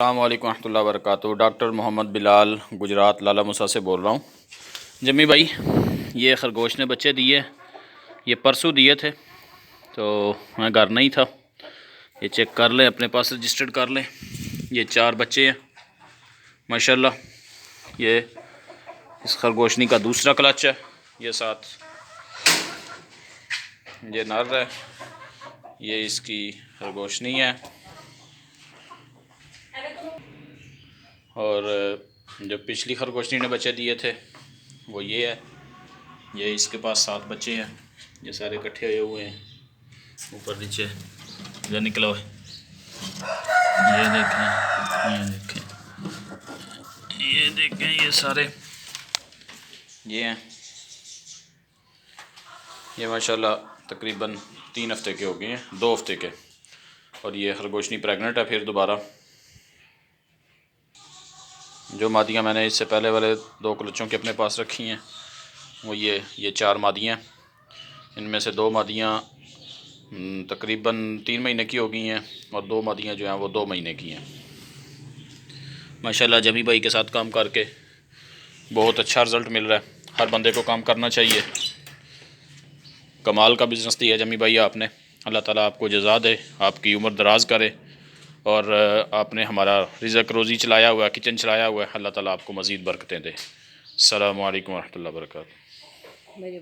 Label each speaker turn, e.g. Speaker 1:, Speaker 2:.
Speaker 1: अस्सलाम वालेकुम रहमतुल्लाहि व बरकातुहू। डॉक्टर मोहम्मद बिलाल गुजरात लाला मुसा से बोल रहा हूँ। जमी भाई, ये खरगोश ने बच्चे दिए, ये परसों दिए थे तो मैं घर नहीं था। ये चेक कर लें, अपने पास रजिस्टर्ड कर लें। ये 4 बच्चे हैं माशाल्लाह। ये इस खरगोशनी का दूसरा क्लच है। ये साथ ये नर है, ये इसकी खरगोशनी है। और जो पिछली खरगोशनी ने बच्चे दिए थे वो ये है। ये इसके पास 7 बच्चे हैं। ये सारे इकट्ठे हुए हैं, ऊपर नीचे इधर निकला हुआ है। ये देखें, ये देखें, ये देखें, ये सारे ये हैं। ये माशाल्लाह तकरीबन 3 हफ्ते के हो गए हैं, 2 हफ्ते के। और ये खरगोशनी प्रेग्नेंट है फिर दोबारा। जो मादियाँ मैंने इससे पहले वाले 2 क्लचों के अपने पास रखी हैं वो ये 4 मादियाँ। इनमें से 2 मादियाँ तकरीबन 3 महीने की हो गई हैं और 2 मादियाँ जो हैं वो 2 महीने की हैं। माशाल्लाह जमी भाई के साथ काम करके बहुत अच्छा रिज़ल्ट मिल रहा है। हर बंदे को काम करना चाहिए। कमाल का बिज़नेस दिया जमी भाई आपने। अल्लाह ताला आपको जज़ा दे, आपकी उम्र दराज करे। और आपने हमारा रिज़्क़ रोज़ी चलाया हुआ है, किचन चलाया हुआ है। अल्लाह ताला आपको मज़ीद बरकतें दे। अस्सलामु अलैकुम रहमतुल्लाहि व बरकातुहू।